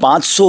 500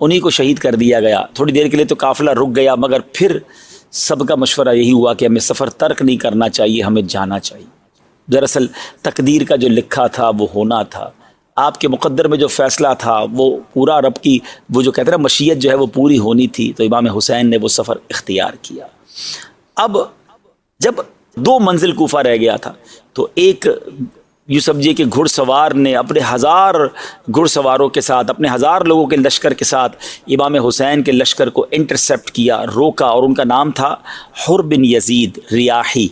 انہی کو شہید کر دیا گیا. تھوڑی دیر کے لیے تو قافلہ رک گیا، مگر پھر سب کا مشورہ یہی ہوا کہ ہمیں سفر ترک نہیں کرنا چاہیے، ہمیں جانا چاہیے. دراصل تقدیر کا جو لکھا تھا وہ ہونا تھا، آپ کے مقدر میں جو فیصلہ تھا وہ پورا، رب کی وہ جو کہتے ہیں مشیت جو ہے وہ پوری ہونی تھی. تو امام حسین نے وہ سفر اختیار کیا. اب جب 2 منزل کوفہ رہ گیا تھا تو ایک یوں سمجھیے کہ گھڑ سوار نے اپنے 1000 گھڑ سواروں کے ساتھ، اپنے 1000 لوگوں کے لشکر کے ساتھ امام حسین کے لشکر کو انٹرسپٹ کیا، روکا، اور ان کا نام تھا حر بن یزید ریاحی،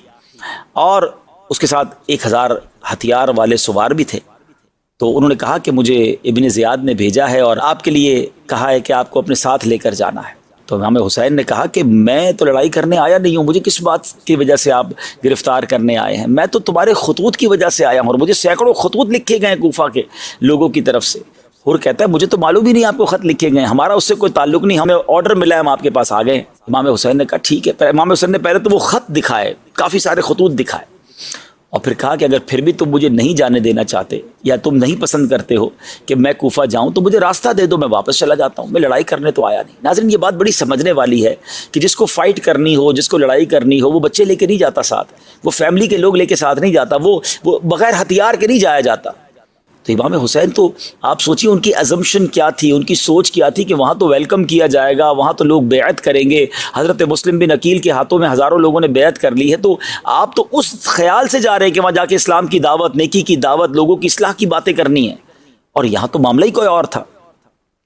اور اس کے ساتھ 1000 ہتھیار والے سوار بھی تھے. تو انہوں نے کہا کہ مجھے ابن زیاد نے بھیجا ہے اور آپ کے لیے کہا ہے کہ آپ کو اپنے ساتھ لے کر جانا ہے. تو امام حسین نے کہا کہ میں تو لڑائی کرنے آیا نہیں ہوں، مجھے کس بات کی وجہ سے آپ گرفتار کرنے آئے ہیں؟ میں تو تمہارے خطوط کی وجہ سے آیا ہوں، اور مجھے سینکڑوں خطوط لکھے گئے ہیں کوفہ کے لوگوں کی طرف سے. اور کہتا ہے مجھے تو معلوم ہی نہیں آپ کو خط لکھے گئے ہیں، ہمارا اس سے کوئی تعلق نہیں، ہمیں آرڈر ملا ہے، ہم آپ کے پاس آ گئے. امام حسین نے کہا ٹھیک ہے. امام حسین نے پہلے تو وہ خط دکھائے، کافی سارے خطوط دکھائے، اور پھر کہا کہ اگر پھر بھی تم مجھے نہیں جانے دینا چاہتے یا تم نہیں پسند کرتے ہو کہ میں کوفہ جاؤں تو مجھے راستہ دے دو، میں واپس چلا جاتا ہوں، میں لڑائی کرنے تو آیا نہیں. ناظرین یہ بات بڑی سمجھنے والی ہے کہ جس کو فائٹ کرنی ہو، جس کو لڑائی کرنی ہو، وہ بچے لے کے نہیں جاتا ساتھ، وہ فیملی کے لوگ لے کے ساتھ نہیں جاتا، وہ بغیر ہتھیار کے نہیں جایا جاتا. تو امام حسین تو آپ سوچیے ان کی ازمپشن کیا تھی، ان کی سوچ کیا تھی کہ وہاں تو ویلکم کیا جائے گا، وہاں تو لوگ بیعت کریں گے. حضرت مسلم بن عقیل کے ہاتھوں میں ہزاروں لوگوں نے بیعت کر لی ہے، تو آپ تو اس خیال سے جا رہے ہیں کہ وہاں جا کے اسلام کی دعوت، نیکی کی دعوت، لوگوں کی اصلاح کی باتیں کرنی ہیں، اور یہاں تو معاملہ ہی کوئی اور تھا.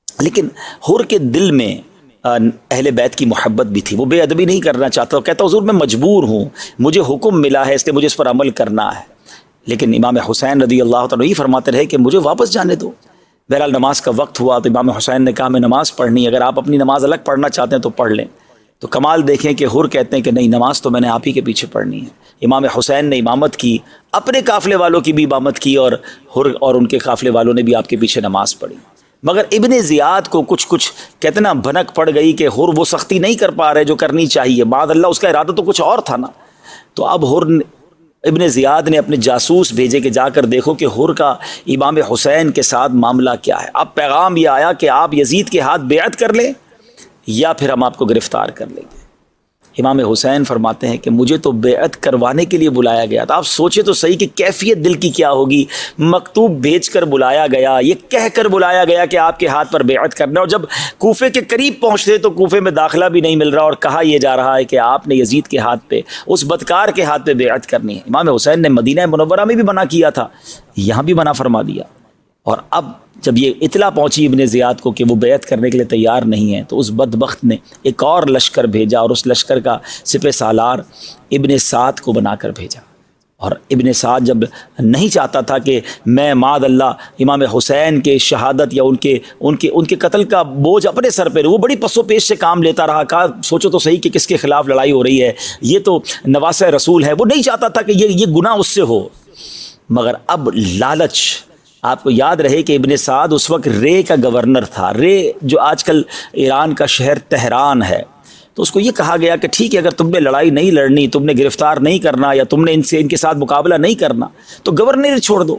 لیکن حر کے دل میں اہل بیت کی محبت بھی تھی، وہ بے ادبی نہیں کرنا چاہتا، کہتا حضور میں مجبور ہوں، مجھے حکم ملا ہے، اس لیے مجھے اس پر عمل کرنا ہے. لیکن امام حسین رضی اللہ تعالیٰ یہ فرماتے رہے کہ مجھے واپس جانے دو. بہرحال نماز کا وقت ہوا تو امام حسین نے کہا میں نماز پڑھنی ہے، اگر آپ اپنی نماز الگ پڑھنا چاہتے ہیں تو پڑھ لیں. تو کمال دیکھیں کہ حر کہتے ہیں کہ نہیں، نماز تو میں نے آپ ہی کے پیچھے پڑھنی ہے. امام حسین نے امامت کی، اپنے قافلے والوں کی بھی امامت کی، اور حر اور ان کے قافلے والوں نے بھی آپ کے پیچھے نماز پڑھی. مگر ابن زیاد کو کچھ کہتے نا بھنک پڑ گئی کہ حر وہ سختی نہیں کر پا رہے جو کرنی چاہیے، بعد اللہ اس کا ارادہ تو کچھ اور تھا نا. تو اب ابن زیاد نے اپنے جاسوس بھیجے کہ جا کر دیکھو کہ حر کا امام حسین کے ساتھ معاملہ کیا ہے. اب پیغام یہ آیا کہ آپ یزید کے ہاتھ بیعت کر لیں یا پھر ہم آپ کو گرفتار کر لیں گے. امام حسین فرماتے ہیں کہ مجھے تو بیعت کروانے کے لیے بلایا گیا تھا. آپ سوچے تو صحیح کہ کیفیت دل کی کیا ہوگی. مکتوب بھیج کر بلایا گیا، یہ کہہ کر بلایا گیا کہ آپ کے ہاتھ پر بیعت کرنا، اور جب کوفے کے قریب پہنچتے تو کوفے میں داخلہ بھی نہیں مل رہا، اور کہا یہ جا رہا ہے کہ آپ نے یزید کے ہاتھ پہ، اس بدکار کے ہاتھ پہ بیعت کرنی ہے. امام حسین نے مدینہ منورہ میں بھی منع کیا تھا، یہاں بھی منع فرما دیا. اور اب جب یہ اطلاع پہنچی ابن زیاد کو کہ وہ بیعت کرنے کے لیے تیار نہیں ہے، تو اس بدبخت نے ایک اور لشکر بھیجا، اور اس لشکر کا سپہ سالار ابن سعد کو بنا کر بھیجا. اور ابن سعد جب نہیں چاہتا تھا کہ میں معاذ اللہ امام حسین کے شہادت یا ان کے قتل کا بوجھ اپنے سر پہ، وہ بڑی پس و پیش سے کام لیتا رہا. کہا سوچو تو صحیح کہ کس کے خلاف لڑائی ہو رہی ہے، یہ تو نواسہ رسول ہے. وہ نہیں چاہتا تھا کہ یہ گناہ اس سے ہو. مگر اب لالچ، آپ کو یاد رہے کہ ابن سعد اس وقت رے کا گورنر تھا. رے جو آج کل ایران کا شہر تہران ہے. تو اس کو یہ کہا گیا کہ ٹھیک ہے، اگر تم نے لڑائی نہیں لڑنی، تم نے گرفتار نہیں کرنا، یا تم نے ان کے ساتھ مقابلہ نہیں کرنا، تو گورنر چھوڑ دو.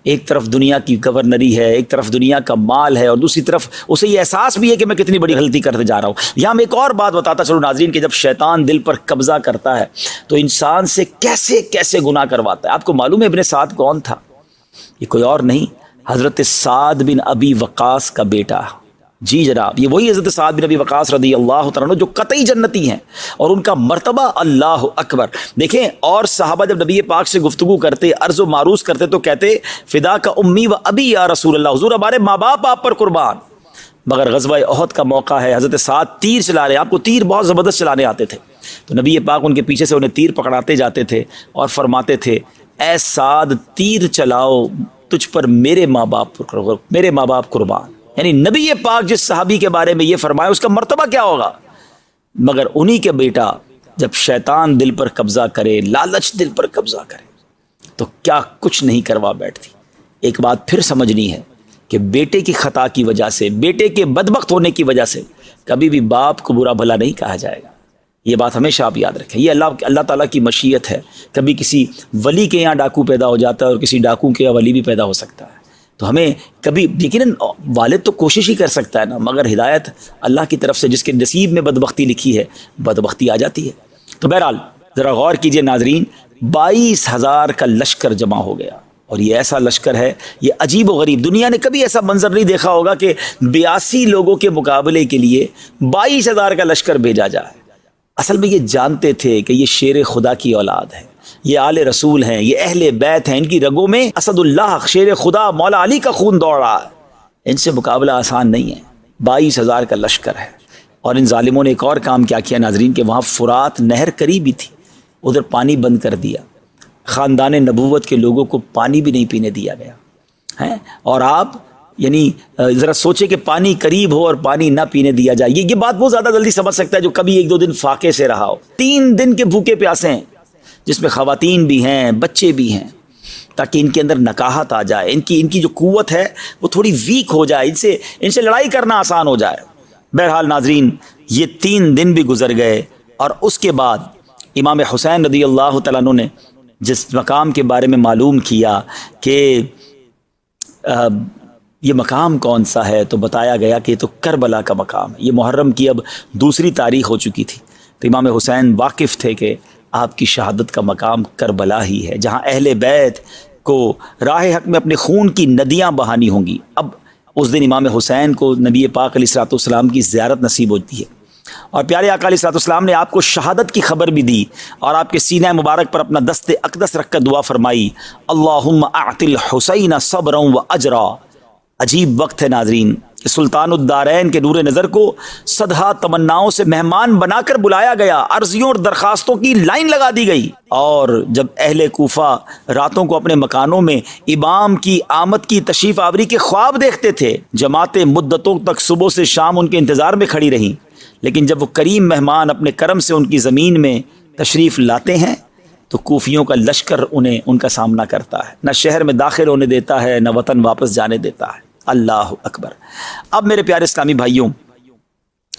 ایک طرف دنیا کی گورنری ہے، ایک طرف دنیا کا مال ہے، اور دوسری طرف اسے یہ احساس بھی ہے کہ میں کتنی بڑی غلطی کرتے جا رہا ہوں. یہاں میں ایک اور بات بتاتا چلو ناظرین کہ جب شیطان دل پر قبضہ کرتا ہے تو انسان سے کیسے کیسے گناہ کرواتا ہے. آپ کو معلوم ہے ابن سعد کون تھا؟ یہ کوئی اور نہیں، حضرت سعد بن ابی وقاص کا بیٹا. جی جناب، یہ وہی حضرت سعد بن ابی وقاص رضی اللہ تعالیٰ عنہ جو قطعی جنتی ہیں، اور ان کا مرتبہ اللہ اکبر. دیکھیں، اور صحابہ جب نبی پاک سے گفتگو کرتے، عرض و معروض کرتے، تو کہتے فدا کا امی و ابی یا رسول اللہ، حضور ہمارے ماں باپ آپ پر قربان. مگر غزوہ احد کا موقع ہے، حضرت سعد تیر چلا رہے، آپ کو تیر بہت زبردست چلانے آتے تھے. تو نبی پاک ان کے پیچھے سے انہیں تیر پکڑاتے جاتے تھے اور فرماتے تھے اے سعد تیر چلاؤ، تجھ پر میرے ماں باپ قربان. یعنی نبی پاک جس صحابی کے بارے میں یہ فرمایا اس کا مرتبہ کیا ہوگا. مگر انہی کے بیٹا جب شیطان دل پر قبضہ کرے، لالچ دل پر قبضہ کرے، تو کیا کچھ نہیں کروا بیٹھتی. ایک بات پھر سمجھنی ہے کہ بیٹے کی خطا کی وجہ سے، بیٹے کے بدبخت ہونے کی وجہ سے کبھی بھی باپ کو برا بھلا نہیں کہا جائے گا. یہ بات ہمیشہ آپ یاد رکھیں. یہ اللہ تعالیٰ کی مشیت ہے. کبھی کسی ولی کے یہاں ڈاکو پیدا ہو جاتا ہے اور کسی ڈاکو کے یہاں ولی بھی پیدا ہو سکتا ہے. تو ہمیں کبھی یقیناً والد تو کوشش ہی کر سکتا ہے نا، مگر ہدایت اللہ کی طرف سے، جس کے نصیب میں بدبختی لکھی ہے بدبختی آ جاتی ہے۔ تو بہرحال ذرا غور کیجئے ناظرین، 22,000 کا لشکر جمع ہو گیا، اور یہ ایسا لشکر ہے، یہ عجیب و غریب، دنیا نے کبھی ایسا منظر نہیں دیکھا ہوگا کہ 82 لوگوں کے مقابلے کے لیے 22,000 کا لشکر بھیجا جائے۔ اصل میں یہ جانتے تھے کہ یہ شیر خدا کی اولاد ہے، یہ آل رسول ہیں، یہ اہل بیت ہیں، ان کی رگوں میں اسد اللہ شیر خدا مولا علی کا خون دوڑ رہا ہے، ان سے مقابلہ آسان نہیں ہے۔ 22,000 کا لشکر ہے، اور ان ظالموں نے ایک اور کام کیا کیا ناظرین، کہ وہاں فرات نہر قریب ہی تھی، ادھر پانی بند کر دیا، خاندان نبوت کے لوگوں کو پانی بھی نہیں پینے دیا گیا ہے۔ اور آپ یعنی ذرا سوچے کہ پانی قریب ہو اور پانی نہ پینے دیا جائے، یہ بات بہت زیادہ جلدی سمجھ سکتا ہے جو کبھی 1-2 دن فاقے سے رہا ہو۔ 3 دن کے بھوکے پیاسے ہیں، جس میں خواتین بھی ہیں، بچے بھی ہیں، تاکہ ان کے اندر نکاہت آ جائے، ان کی جو قوت ہے وہ تھوڑی ویک ہو جائے، ان سے لڑائی کرنا آسان ہو جائے۔ بہرحال ناظرین، یہ 3 دن بھی گزر گئے، اور اس کے بعد امام حسین رضی اللہ تعالیٰ عنہ نے جس مقام کے بارے میں معلوم کیا کہ یہ مقام کون سا ہے، تو بتایا گیا کہ یہ تو کربلا کا مقام ہے۔ یہ محرم کی اب 2 تاریخ ہو چکی تھی، تو امام حسین واقف تھے کہ آپ کی شہادت کا مقام کربلا ہی ہے، جہاں اہل بیت کو راہ حق میں اپنے خون کی ندیاں بہانی ہوں گی۔ اب اس دن امام حسین کو نبی پاک علیہ الصلوۃ والسلام کی زیارت نصیب ہوتی ہے، اور پیارے آقا علیہ الصلوۃ والسلام نے آپ کو شہادت کی خبر بھی دی، اور آپ کے سینہ مبارک پر اپنا دست اقدس رکھ کر دعا فرمائی، اللہم اعط الحسین صبرا و اجرا۔ عجیب وقت ہے ناظرین کہ سلطان الدارین کے نور نظر کو صدہا تمناؤں سے مہمان بنا کر بلایا گیا، عرضیوں اور درخواستوں کی لائن لگا دی گئی، اور جب اہل کوفہ راتوں کو اپنے مکانوں میں امام کی آمد کی تشریف آوری کے خواب دیکھتے تھے، جماعتیں مدتوں تک صبح سے شام ان کے انتظار میں کھڑی رہیں، لیکن جب وہ کریم مہمان اپنے کرم سے ان کی زمین میں تشریف لاتے ہیں تو کوفیوں کا لشکر ان کا سامنا کرتا ہے، نہ شہر میں داخل ہونے دیتا ہے، نہ وطن واپس جانے دیتا ہے۔ اللہ اکبر۔ اب میرے پیارے اسلامی بھائیوں،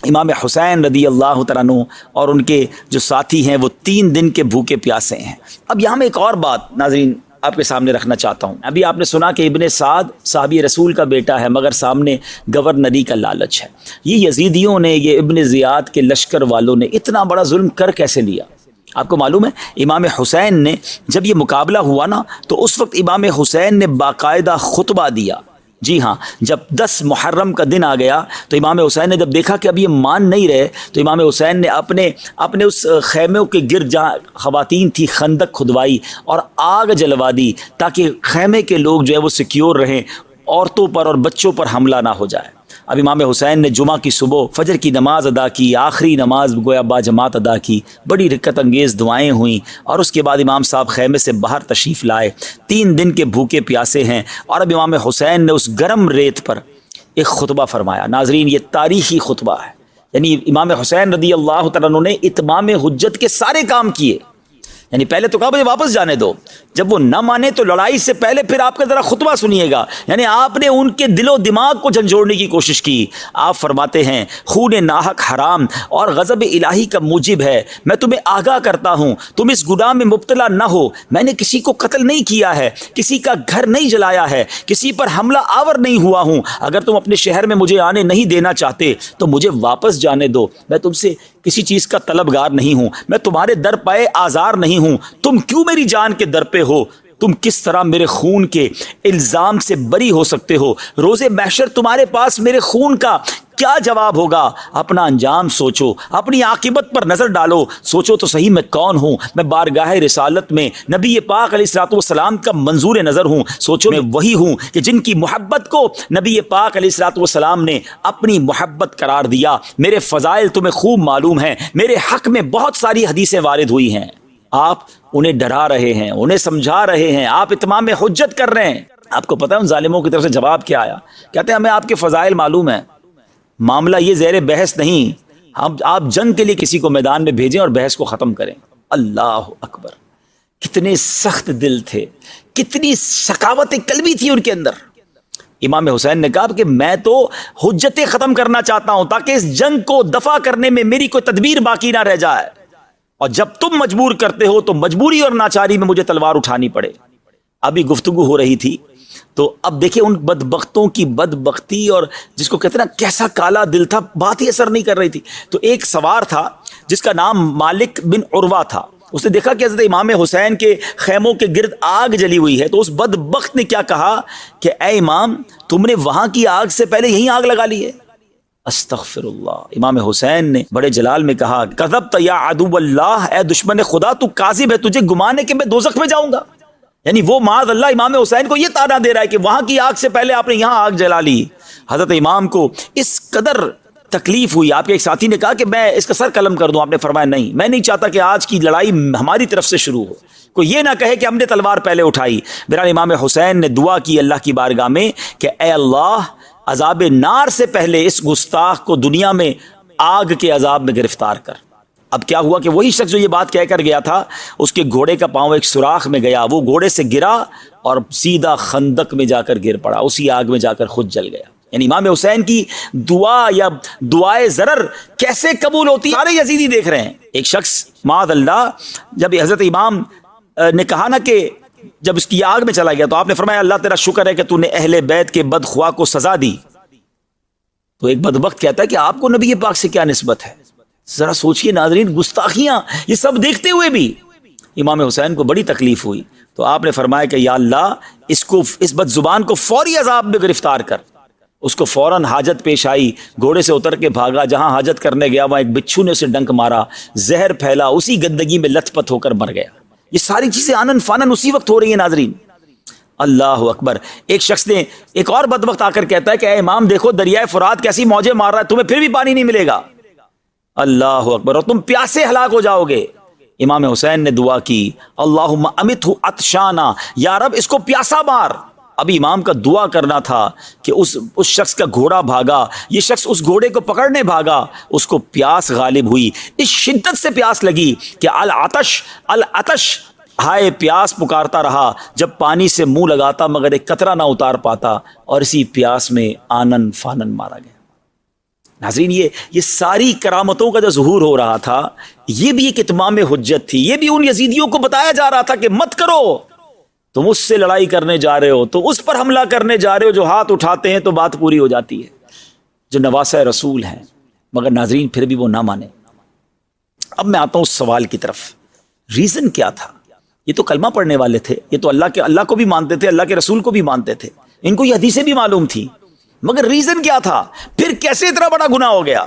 امام حسین رضی اللہ تعالیٰ عنہ اور ان کے جو ساتھی ہیں وہ 3 دن کے بھوکے پیاسے ہیں۔ اب یہاں میں ایک اور بات ناظرین آپ کے سامنے رکھنا چاہتا ہوں۔ ابھی آپ نے سنا کہ ابن سعد صحابی رسول کا بیٹا ہے، مگر سامنے گورنری کا لالچ ہے۔ یہ یزیدیوں نے، یہ ابن زیاد کے لشکر والوں نے اتنا بڑا ظلم کر کیسے لیا؟ آپ کو معلوم ہے امام حسین نے جب یہ مقابلہ ہوا نا، تو اس وقت امام حسین نے باقاعدہ خطبہ دیا۔ جی ہاں، جب 10 محرم کا دن آ گیا تو امام حسین نے جب دیکھا کہ اب یہ مان نہیں رہے، تو امام حسین نے اپنے اس خیموں کے گرد جہاں خواتین تھی خندق کھدوائی اور آگ جلوا دی، تاکہ خیمے کے لوگ جو ہے وہ سیکیور رہیں، عورتوں پر اور بچوں پر حملہ نہ ہو جائے۔ اب امام حسین نے جمعہ کی صبح فجر کی نماز ادا کی، آخری نماز گویا با جماعت ادا کی، بڑی رکت انگیز دعائیں ہوئیں، اور اس کے بعد امام صاحب خیمے سے باہر تشریف لائے۔ 3 دن کے بھوکے پیاسے ہیں، اور اب امام حسین نے اس گرم ریت پر ایک خطبہ فرمایا۔ ناظرین، یہ تاریخی خطبہ ہے، یعنی امام حسین رضی اللہ تعالیٰ عنہ نے اتمام حجت کے سارے کام کیے۔ یعنی پہلے تو کہا مجھے واپس جانے دو، جب وہ نہ مانے تو لڑائی سے پہلے پھر آپ کا ذرا خطبہ سنیے گا، یعنی آپ نے ان کے دل و دماغ کو جھنجھوڑنے کی کوشش کی۔ آپ فرماتے ہیں خون ناحق حرام اور غضب الہی کا موجب ہے، میں تمہیں آگاہ کرتا ہوں تم اس گناہ میں مبتلا نہ ہو۔ میں نے کسی کو قتل نہیں کیا ہے، کسی کا گھر نہیں جلایا ہے، کسی پر حملہ آور نہیں ہوا ہوں۔ اگر تم اپنے شہر میں مجھے آنے نہیں دینا چاہتے تو مجھے واپس جانے دو، میں تم سے کسی چیز کا طلبگار نہیں ہوں، میں تمہارے در پائے آزار نہیں ہوں۔ تم کیوں میری جان کے در پہ ہو؟ تم کس طرح میرے خون کے الزام سے بری ہو سکتے ہو؟ روز محشر تمہارے پاس میرے خون کا کیا جواب ہوگا؟ اپنا انجام سوچو، اپنی عاقبت پر نظر ڈالو، سوچو تو صحیح میں کون ہوں؟ میں بارگاہ رسالت میں نبی پاک علیہ الصلوۃ والسلام کا منظور نظر ہوں، سوچو میں وہی ہوں کہ جن کی محبت کو نبی پاک علیہ الصلوۃ والسلام نے اپنی محبت قرار دیا۔ میرے فضائل تمہیں خوب معلوم ہیں، میرے حق میں بہت ساری حدیثیں وارد ہوئی ہیں۔ آپ انہیں ڈرا رہے ہیں، انہیں سمجھا رہے ہیں، آپ اتمام حجت کر رہے ہیں۔ آپ کو پتہ ہے ان ظالموں کی طرف سے جواب کیا آیا؟ کہتے ہیں ہمیں آپ کے فضائل معلوم ہیں، معاملہ یہ زیر بحث نہیں، آپ جنگ کے لیے کسی کو میدان میں بھیجیں اور بحث کو ختم کریں۔ اللہ اکبر، کتنے سخت دل تھے، کتنی سخاوت قلبی تھی ان کے اندر۔ امام حسین نے کہا کہ میں تو حجتیں ختم کرنا چاہتا ہوں تاکہ اس جنگ کو دفع کرنے میں میری کوئی تدبیر باقی نہ رہ جائے، اور جب تم مجبور کرتے ہو تو مجبوری اور ناچاری میں مجھے تلوار اٹھانی پڑے۔ ابھی گفتگو ہو رہی تھی تو اب دیکھیں ان بدبختوں کی بدبختی، اور جس کو کہتے ہیں نا کیسا کالا دل تھا، بات ہی اثر نہیں کر رہی تھی. تو ایک سوار تھا جس کا نام مالک بن عروہ تھا، اس نے دیکھا کہ حضرت امام حسین کے خیموں کے گرد آگ جلی ہوئی ہے. تو اس بدبخت نے کیا کہا کہ اے امام، تم نے وہاں کی آگ سے پہلے یہیں آگ لگا لی ہے. استغفر اللہ. امام حسین نے بڑے جلال میں کہا کذبت یا عدو اللہ، اے دشمن خدا تو کاذب ہے، تجھے گمان ہے کہ میں دوزخ میں جاؤں گا. یعنی وہ معاذ اللہ امام حسین کو یہ طعنہ دے رہا ہے کہ وہاں کی آگ سے پہلے آپ نے یہاں آگ جلا لی. حضرت امام کو اس قدر تکلیف ہوئی. آپ کے ایک ساتھی نے کہا کہ میں اس کا سر قلم کر دوں. آپ نے فرمایا نہیں، میں نہیں چاہتا کہ آج کی لڑائی ہماری طرف سے شروع ہو، کوئی یہ نہ کہے کہ ہم نے تلوار پہلے اٹھائی. بہرحال امام حسین نے دعا کی اللہ کی بارگاہ میں کہ اے اللہ، عذاب نار سے پہلے اس گستاخ کو دنیا میں آگ کے عذاب میں گرفتار کر. اب کیا ہوا کہ وہی شخص جو یہ بات کہہ کر گیا تھا، اس کے گھوڑے کا پاؤں ایک سوراخ میں گیا، وہ گھوڑے سے گرا اور سیدھا خندق میں جا کر گر پڑا، اسی آگ میں جا کر خود جل گیا. یعنی امام حسین کی دعا یا دعائے ضرر کیسے قبول ہوتی، سارے یزیدی دیکھ رہے ہیں. ایک شخص معاذ اللہ جب حضرت امام نے کہا نا کہ جب اس کی آگ میں چلا گیا تو آپ نے فرمایا اللہ تیرا شکر ہے کہ تو نے اہل بیت کے بدخواہ کو سزا دی. تو ایک بدبخت کہتا ہے کہ آپ کو نبی پاک سے کیا نسبت ہے. ذرا سوچئے ناظرین، گستاخیاں یہ سب دیکھتے ہوئے بھی امام حسین کو بڑی تکلیف ہوئی. تو آپ نے فرمایا کہ یا اللہ، اس بد زبان کو فوری عذاب میں گرفتار کر. اس کو فوراً حاجت پیش آئی، گھوڑے سے اتر کے بھاگا، جہاں حاجت کرنے گیا وہاں ایک بچھو نے اسے ڈنک مارا، زہر پھیلا، اسی گندگی میں لت پت ہو کر مر گیا. یہ ساری چیزیں آنن فانن اسی وقت ہو رہی ہیں ناظرین. اللہ اکبر. ایک شخص نے ایک اور بدبخت آ کر کہتا ہے کہ اے امام دیکھو دریائے فرات کیسی موجیں مار رہا ہے، تمہیں پھر بھی پانی نہیں ملے گا. اللہ اکبر. اور تم پیاسے ہلاک ہو جاؤ گے. امام حسین نے دعا کی اللہم امتہ عطشانا، یا رب اس کو پیاسا مار. ابھی امام کا دعا کرنا تھا کہ اس شخص کا گھوڑا بھاگا، یہ شخص اس گھوڑے کو پکڑنے بھاگا، اس کو پیاس غالب ہوئی، اس شدت سے پیاس لگی کہ العطش العطش، ہائے پیاس پکارتا رہا. جب پانی سے منہ لگاتا مگر ایک قطرہ نہ اتار پاتا، اور اسی پیاس میں آنن فانن مارا گیا. ناظرین یہ ساری کرامتوں کا جو ظہور ہو رہا تھا، یہ بھی ایک اتمام حجت تھی. یہ بھی ان یزیدیوں کو بتایا جا رہا تھا کہ مت کرو، تم اس سے لڑائی کرنے جا رہے ہو، تو اس پر حملہ کرنے جا رہے ہو، جو ہاتھ اٹھاتے ہیں تو بات پوری ہو جاتی ہے، جو نواسہ رسول ہیں. مگر ناظرین پھر بھی وہ نہ مانے. اب میں آتا ہوں اس سوال کی طرف. ریزن کیا تھا؟ یہ تو کلمہ پڑھنے والے تھے، یہ تو اللہ کو بھی مانتے تھے، اللہ کے رسول کو بھی مانتے تھے، ان کو یہ حدیثیں بھی معلوم تھی. مگر ریزن کیا تھا؟ پھر کیسے اتنا بڑا گناہ ہو گیا؟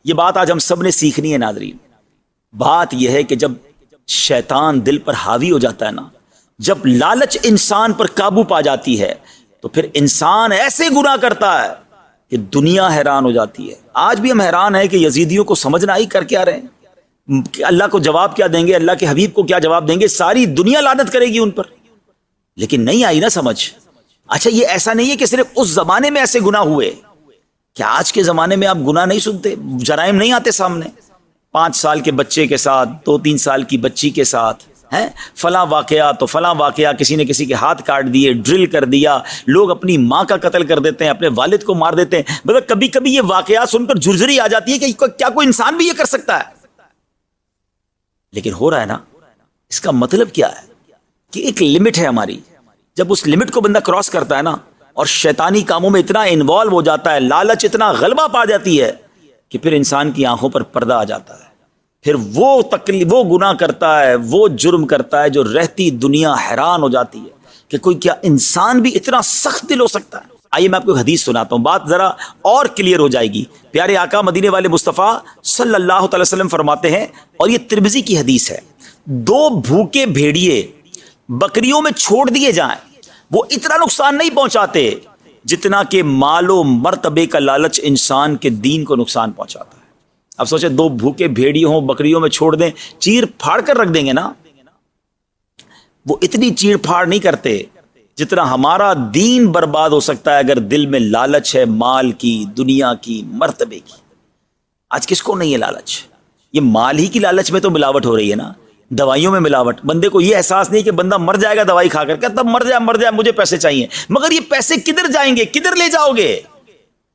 یہ بات آج ہم سب نے سیکھنی ہے ناظرین. بات یہ ہے کہ جب شیطان دل پر حاوی ہو جاتا ہے نا، جب لالچ انسان پر قابو پا جاتی ہے، تو پھر انسان ایسے گناہ کرتا ہے کہ دنیا حیران ہو جاتی ہے. آج بھی ہم حیران ہیں کہ یزیدیوں کو سمجھ نہ آئی کر کیا رہے ہیں، کہ اللہ کو جواب کیا دیں گے، اللہ کے حبیب کو کیا جواب دیں گے. ساری دنیا لعنت کرے گی ان پر، لیکن نہیں آئی نا سمجھ. اچھا یہ ایسا نہیں ہے کہ صرف اس زمانے میں ایسے گناہ ہوئے، کہ آج کے زمانے میں آپ گناہ نہیں سنتے، جرائم نہیں آتے سامنے. 5 سال کے بچے کے ساتھ، 2-3 سال کی بچی کے ساتھ ہیں فلاں واقعہ تو فلاں واقعہ، کسی نے کسی کے ہاتھ کاٹ دیے، ڈرل کر دیا، لوگ اپنی ماں کا قتل کر دیتے ہیں، اپنے والد کو مار دیتے ہیں. مطلب کبھی کبھی یہ واقعات سن کر جھرجھری آ جاتی ہے کہ کیا کوئی انسان بھی یہ کر سکتا ہے؟ لیکن ہو رہا ہے نا. اس کا مطلب کیا ہے کہ ایک لمٹ ہے ہماری. جب اس لمٹ کو بندہ کراس کرتا ہے نا، اور شیطانی کاموں میں اتنا انوالو ہو جاتا ہے، لالچ اتنا غلبہ پا جاتی ہے، کہ پھر انسان کی آنکھوں پر پردہ آ جاتا ہے. پھر وہ گناہ کرتا ہے، وہ جرم کرتا ہے، جو رہتی دنیا حیران ہو جاتی ہے کہ کوئی کیا انسان بھی اتنا سخت دل ہو سکتا ہے. آئیے میں آپ کو حدیث سناتا ہوں، بات ذرا اور کلیئر ہو جائے گی. پیارے آقا مدینے والے مصطفیٰ صلی اللہ تعالی وسلم فرماتے ہیں، اور یہ ترمذی کی حدیث ہے، 2 بھوکے بھیڑیے بکریوں میں چھوڑ دیے جائیں، وہ اتنا نقصان نہیں پہنچاتے جتنا کہ مال و مرتبے کا لالچ انسان کے دین کو نقصان پہنچاتا ہے. اب سوچیں 2 بھوکے بھیڑی ہوں بکریوں میں چھوڑ دیں، چیر پھاڑ کر رکھ دیں گے نا. وہ اتنی چیر پھاڑ نہیں کرتے جتنا ہمارا دین برباد ہو سکتا ہے اگر دل میں لالچ ہے، مال کی، دنیا کی، مرتبے کی. آج کس کو نہیں ہے لالچ؟ یہ مال ہی کی لالچ میں تو ملاوٹ ہو رہی ہے نا، دوائیوں میں ملاوٹ. بندے کو یہ احساس نہیں کہ بندہ مر جائے گا دوائی کھا کر، کہتا مر جائے مجھے پیسے چاہیے. مگر یہ پیسے کدھر جائیں گے، کدھر لے جاؤ گے؟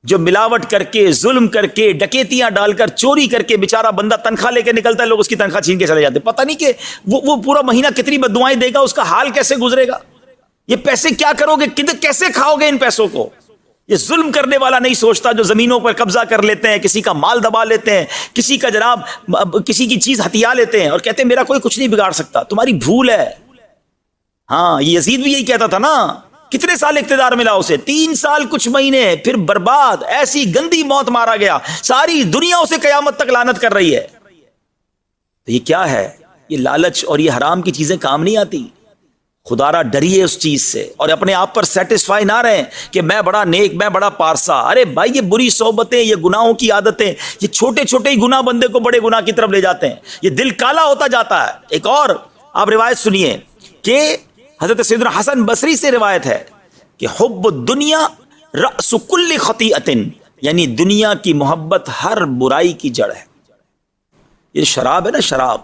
جو ملاوٹ کر کے، ظلم کر کے، ڈکیتیاں ڈال کر، چوری کر کے بیچارہ بندہ تنخواہ لے کے نکلتا ہے، لوگ اس کی تنخواہ چھین کے چلے جاتے. پتہ نہیں کہ وہ پورا مہینہ کتنی بددعائیں دے گا، اس کا حال کیسے گزرے گا. یہ پیسے کیا کرو گے؟ کیسے کھاؤ گے ان پیسوں کو؟ یہ ظلم کرنے والا نہیں سوچتا جو زمینوں پر قبضہ کر لیتے ہیں، کسی کا مال دبا لیتے ہیں، کسی کا جناب کسی کی چیز ہتھیا لیتے ہیں اور کہتے ہیں میرا کوئی کچھ نہیں بگاڑ سکتا. تمہاری بھول ہے. ہاں یہ یزید بھی یہی کہتا تھا نا. کتنے سال اقتدار ملا اسے؟ 3 سال کچھ مہینے، پھر برباد، ایسی گندی موت مارا گیا. ساری دنیا اسے قیامت تک لعنت کر رہی ہے. تو یہ کیا ہے؟ یہ لالچ اور یہ حرام کی چیزیں کام نہیں آتی. خدا را ڈریے اس چیز سے اور اپنے آپ پر سیٹسفائی نہ رہیں کہ میں بڑا نیک، میں بڑا پارسا. ارے بھائی یہ بری صحبتیں، یہ گناہوں کی عادتیں، یہ چھوٹے چھوٹے ہی گناہ بندے کو بڑے گناہ کی طرف لے جاتے ہیں. یہ دل کالا ہوتا جاتا ہے. ایک اور آپ روایت سنیے کہ حضرت سیدنا حسن بصری سے روایت ہے کہ حب الدنیا رأس کل خطیئۃ، یعنی دنیا کی محبت ہر برائی کی جڑ ہے. یہ شراب ہے نا، شراب،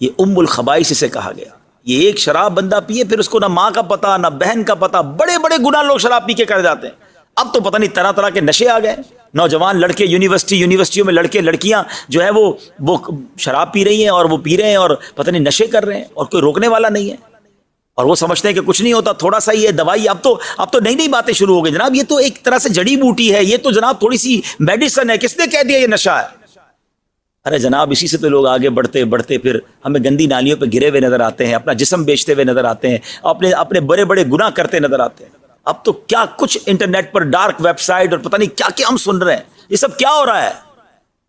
یہ ام الخبائث اسے کہا گیا. یہ ایک شراب بندہ پیے، پھر اس کو نہ ماں کا پتہ نہ بہن کا پتہ. بڑے بڑے گناہ لوگ شراب پی کے کر جاتے ہیں. اب تو پتہ نہیں طرح طرح کے نشے آ گئے. نوجوان لڑکے یونیورسٹیوں میں لڑکے لڑکیاں جو ہے وہ شراب پی رہی ہیں اور وہ پی رہے ہیں اور پتہ نہیں نشے کر رہے ہیں اور کوئی روکنے والا نہیں ہے. اور وہ سمجھتے ہیں کہ کچھ نہیں ہوتا، تھوڑا سا ہی ہے دوائی. اب تو نئی نئی باتیں شروع ہو گئی جناب. یہ تو ایک طرح سے جڑی بوٹی ہے، یہ تو جناب تھوڑی سی میڈیسن ہے. کس نے کہہ دیا یہ نشہ ہے؟ ارے جناب اسی سے تو لوگ آگے بڑھتے بڑھتے پھر ہمیں گندی نالیوں پہ گرے ہوئے نظر آتے ہیں، اپنا جسم بیچتے ہوئے نظر آتے ہیں، اپنے بڑے بڑے گناہ کرتے نظر آتے ہیں. اب تو کیا کچھ انٹرنیٹ پر ڈارک ویب سائٹ اور پتہ نہیں کیا کیا ہم سن رہے ہیں. یہ سب کیا ہو رہا ہے؟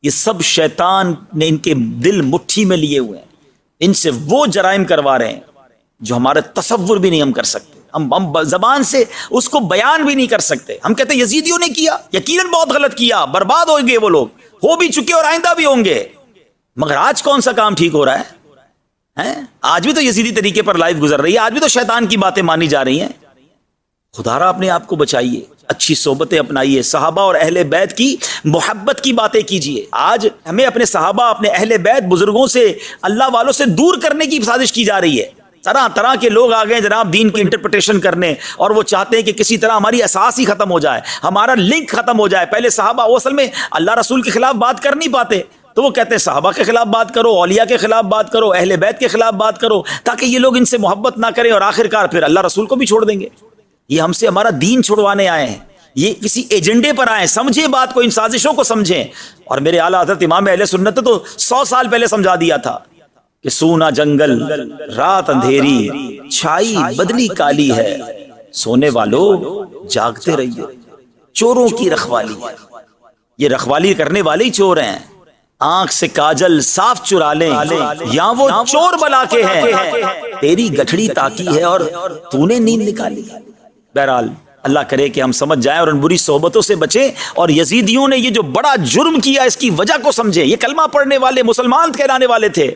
یہ سب شیطان نے ان کے دل مٹھی میں لیے ہوئے ہیں. ان سے وہ جرائم کروا رہے ہیں جو ہمارے تصور بھی نہیں ہم کر سکتے. ہم زبان سے اس کو بیان بھی نہیں کر سکتے. ہم کہتے ہیں یزیدیوں نے کیا، یقیناً بہت غلط کیا، برباد ہو گئے وہ لوگ، ہو بھی چکے اور آئندہ بھی ہوں گے. مگر آج کون سا کام ٹھیک ہو رہا ہے؟ آج بھی تو یزیدی طریقے پر لائف گزر رہی ہے. آج بھی تو شیطان کی باتیں مانی جا رہی ہیں. خدا را اپنے آپ کو بچائیے، اچھی صحبتیں اپنائیے، صحابہ اور اہل بیت کی محبت کی باتیں کیجیے. آج ہمیں اپنے صحابہ، اپنے اہل بیت بزرگوں سے، اللہ والوں سے دور کرنے کی سازش کی جا رہی ہے. طرح طرح کے لوگ آ گئے جناب دین کی انٹرپریٹیشن کرنے، اور وہ چاہتے ہیں کہ کسی طرح ہماری اساس ہی ختم ہو جائے، ہمارا لنک ختم ہو جائے. پہلے صحابہ وہ اصل میں اللہ رسول کے خلاف بات کر نہیں پاتے، تو وہ کہتے ہیں صحابہ کے خلاف بات کرو، اولیاء کے خلاف بات کرو، اہل بیت کے خلاف بات کرو، تاکہ یہ لوگ ان سے محبت نہ کریں اور آخرکار پھر اللہ رسول کو بھی چھوڑ دیں گے. یہ ہم سے ہمارا دین چھڑوانے آئے ہیں، یہ کسی ایجنڈے پر آئے. سمجھیں بات کو، ان سازشوں کو سمجھیں. اور میرے اعلیٰ حضرت امام اہل سنت نے تو 100 سال پہلے سمجھا دیا تھا کہ سونا جنگل، رات اندھیری، چھائی بدلی کالی ہے، سونے والو جاگتے رہیے، چوروں کی رکھوالی ہے. یہ رکھوالی کرنے والے ہی چور ہیں. آنکھ سے کاجل صاف چرا لیں یا وہ چور بلا کے ہیں، تیری گٹھڑی تاکی ہے اور تو نے نیند نکالی. بہرحال اللہ کرے کہ ہم سمجھ جائیں اور ان بری صحبتوں سے بچیں. اور یزیدیوں نے یہ جو بڑا جرم کیا اس کی وجہ کو سمجھیں. یہ کلمہ پڑھنے والے مسلمان کہلانے والے تھے،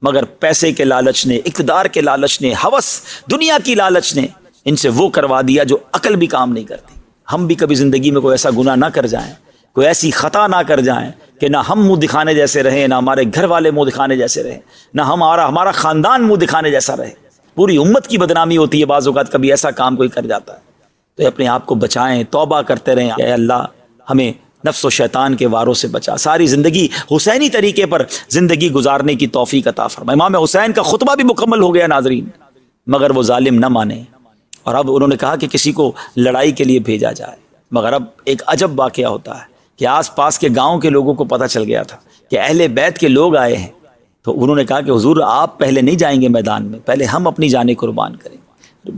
مگر پیسے کے لالچ نے، اقتدار کے لالچ نے، ہوس دنیا کی لالچ نے ان سے وہ کروا دیا جو عقل بھی کام نہیں کرتی. ہم بھی کبھی زندگی میں کوئی ایسا گناہ نہ کر جائیں، کوئی ایسی خطا نہ کر جائیں کہ نہ ہم منہ دکھانے جیسے رہیں، نہ ہمارے گھر والے منہ دکھانے جیسے رہیں، نہ ہمارا خاندان منہ دکھانے جیسا رہے. پوری امت کی بدنامی ہوتی ہے بعض اوقات کبھی ایسا کام کوئی کر جاتا ہے. تو اپنے آپ کو بچائیں، توبہ کرتے رہیں. اے اللہ ہمیں نفس و شیطان کے واروں سے بچا، ساری زندگی حسینی طریقے پر زندگی گزارنے کی توفیق عطا فرما. امام حسین کا خطبہ بھی مکمل ہو گیا ناظرین، مگر وہ ظالم نہ مانے اور اب انہوں نے کہا کہ کسی کو لڑائی کے لیے بھیجا جائے. مگر اب ایک عجب واقعہ ہوتا ہے کہ آس پاس کے گاؤں کے لوگوں کو پتہ چل گیا تھا کہ اہل بیت کے لوگ آئے ہیں. تو انہوں نے کہا کہ حضور آپ پہلے نہیں جائیں گے میدان میں، پہلے ہم اپنی جانیں قربان کریں.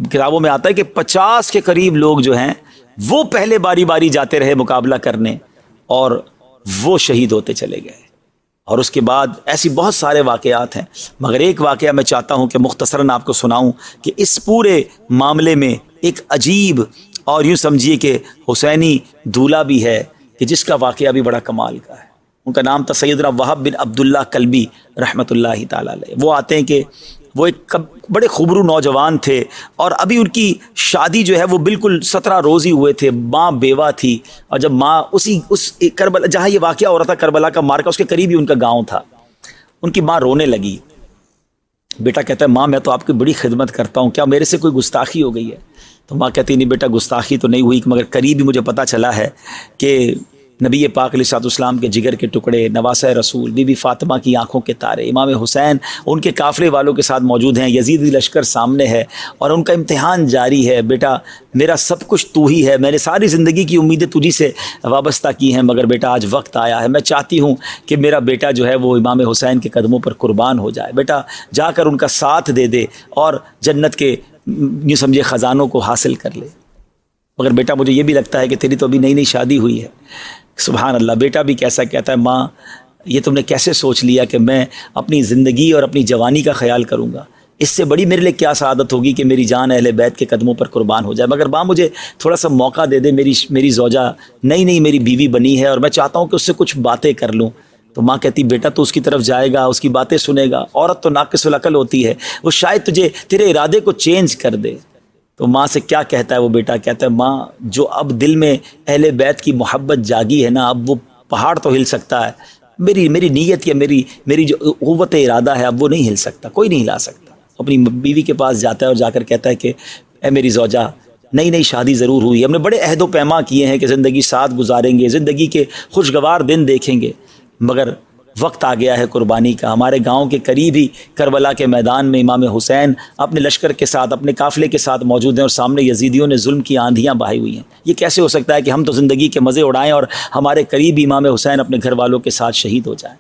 کتابوں میں آتا ہے کہ 50 کے قریب لوگ جو ہیں وہ پہلے باری باری جاتے رہے مقابلہ کرنے اور وہ شہید ہوتے چلے گئے. اور اس کے بعد ایسی بہت سارے واقعات ہیں، مگر ایک واقعہ میں چاہتا ہوں کہ مختصراً آپ کو سناؤں کہ اس پورے معاملے میں ایک عجیب اور یوں سمجھیے کہ حسینی دولہا بھی ہے کہ جس کا واقعہ بھی بڑا کمال کا ہے. ان کا نام تھا سیدنا وہب بن عبداللہ کلبی رحمۃ اللہ تعالیٰ علیہ. وہ آتے ہیں کہ وہ ایک بڑے خوبرو نوجوان تھے اور ابھی ان کی شادی جو ہے وہ بالکل 17 روز ہی ہوئے تھے. ماں بیوہ تھی اور جب ماں اس کربلا جہاں یہ واقعہ ہو رہا تھا کربلا کا مارکا اس کے قریب ہی ان کا گاؤں تھا. ان کی ماں رونے لگی. بیٹا کہتا ہے ماں میں تو آپ کی بڑی خدمت کرتا ہوں، کیا میرے سے کوئی گستاخی ہو گئی ہے؟ تو ماں کہتی نہیں بیٹا گستاخی تو نہیں ہوئی، مگر قریب ہی مجھے پتہ چلا ہے کہ نبی پاک علیہ السلام کے جگر کے ٹکڑے، نواسہ رسول، بی بی فاطمہ کی آنکھوں کے تارے، امام حسین ان کے قافلے والوں کے ساتھ موجود ہیں، یزیدی لشکر سامنے ہے اور ان کا امتحان جاری ہے، بیٹا میرا سب کچھ تو ہی ہے، میں نے ساری زندگی کی امیدیں تجھی سے وابستہ کی ہیں، مگر بیٹا آج وقت آیا ہے، میں چاہتی ہوں کہ میرا بیٹا جو ہے وہ امام حسین کے قدموں پر قربان ہو جائے، بیٹا جا کر ان کا ساتھ دے دے اور جنت کے یہ سمجھے خزانوں کو حاصل کر لے۔ مگر بیٹا مجھے یہ بھی لگتا ہے کہ تیری تو ابھی نئی نئی شادی ہوئی ہے۔ سبحان اللہ، بیٹا بھی کیسا کہتا ہے، ماں یہ تم نے کیسے سوچ لیا کہ میں اپنی زندگی اور اپنی جوانی کا خیال کروں گا؟ اس سے بڑی میرے لیے کیا سعادت ہوگی کہ میری جان اہل بیت کے قدموں پر قربان ہو جائے، مگر ماں مجھے تھوڑا سا موقع دے دے، میری زوجہ نئی میری بیوی بنی ہے اور میں چاہتا ہوں کہ اس سے کچھ باتیں کر لوں۔ تو ماں کہتی بیٹا تو اس کی طرف جائے گا، اس کی باتیں سنے گا، عورت تو ناقص العقل ہوتی ہے، وہ شاید تجھے تیرے ارادے کو چینج کر دے۔ تو ماں سے کیا کہتا ہے وہ بیٹا؟ کہتا ہے ماں جو اب دل میں اہل بیت کی محبت جاگی ہے نا، اب وہ پہاڑ تو ہل سکتا ہے، میری نیت یا میری جو قوت ارادہ ہے اب وہ نہیں ہل سکتا، کوئی نہیں ہلا سکتا۔ اپنی بیوی کے پاس جاتا ہے اور جا کر کہتا ہے کہ اے میری زوجہ، نئی شادی ضرور ہوئی، ہم نے بڑے عہد و پیما کیے ہیں کہ زندگی ساتھ گزاریں گے، زندگی کے خوشگوار دن دیکھیں گے، مگر وقت آ گیا ہے قربانی کا۔ ہمارے گاؤں کے قریب ہی کربلا کے میدان میں امام حسین اپنے لشکر کے ساتھ، اپنے قافلے کے ساتھ موجود ہیں اور سامنے یزیدیوں نے ظلم کی آندھیاں بہائی ہوئی ہیں۔ یہ کیسے ہو سکتا ہے کہ ہم تو زندگی کے مزے اڑائیں اور ہمارے قریب امام حسین اپنے گھر والوں کے ساتھ شہید ہو جائیں؟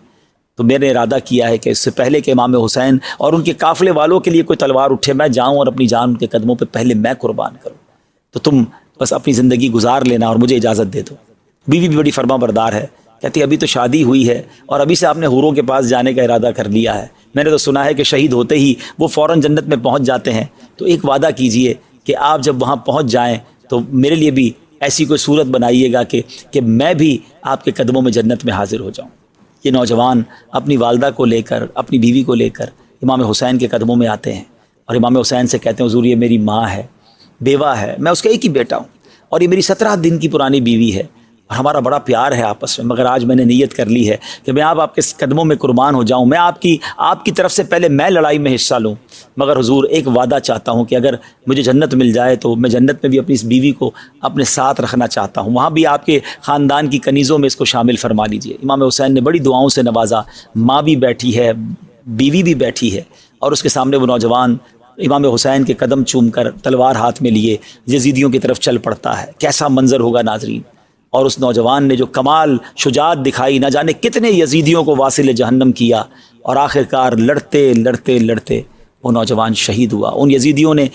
تو میں نے ارادہ کیا ہے کہ اس سے پہلے کہ امام حسین اور ان کے قافلے والوں کے لیے کوئی تلوار اٹھے، میں جاؤں اور اپنی جان ان کے قدموں پہ پہلے میں قربان کروں۔ تو تم بس اپنی زندگی گزار لینا اور مجھے اجازت دے دو۔ بیوی بھی بڑی فرما بردار ہے، کہتی ابھی تو شادی ہوئی ہے اور ابھی سے آپ نے حوروں کے پاس جانے کا ارادہ کر لیا ہے، میں نے تو سنا ہے کہ شہید ہوتے ہی وہ فوراً جنت میں پہنچ جاتے ہیں، تو ایک وعدہ کیجئے کہ آپ جب وہاں پہنچ جائیں تو میرے لیے بھی ایسی کوئی صورت بنائیے گا کہ میں بھی آپ کے قدموں میں جنت میں حاضر ہو جاؤں۔ یہ نوجوان اپنی والدہ کو لے کر، اپنی بیوی کو لے کر امام حسین کے قدموں میں آتے ہیں اور امام حسین سے کہتے ہیں حضور یہ میری ماں ہے، بیوہ ہے، میں اس کا ایک ہی بیٹا ہوں اور یہ میری 17 دن کی پرانی بیوی ہے اور ہمارا بڑا پیار ہے آپس میں، مگر آج میں نے نیت کر لی ہے کہ میں آپ کے قدموں میں قربان ہو جاؤں، میں آپ کی طرف سے پہلے میں لڑائی میں حصہ لوں، مگر حضور ایک وعدہ چاہتا ہوں کہ اگر مجھے جنت مل جائے تو میں جنت میں بھی اپنی اس بیوی کو اپنے ساتھ رکھنا چاہتا ہوں، وہاں بھی آپ کے خاندان کی کنیزوں میں اس کو شامل فرما لیجئے۔ امام حسین نے بڑی دعاؤں سے نوازا، ماں بھی بیٹھی ہے، بیوی بھی بیٹھی ہے اور اس کے سامنے وہ نوجوان امام حسین کے قدم چوم کر تلوار ہاتھ میں لیے یزیدیوں کی طرف چل پڑتا ہے۔ کیسا منظر ہوگا ناظرین! اور اس نوجوان نے جو کمال شجاعت دکھائی، نہ جانے کتنے یزیدیوں کو واصل جہنم کیا اور آخرکار لڑتے وہ نوجوان شہید ہوا۔ ان یزیدیوں نے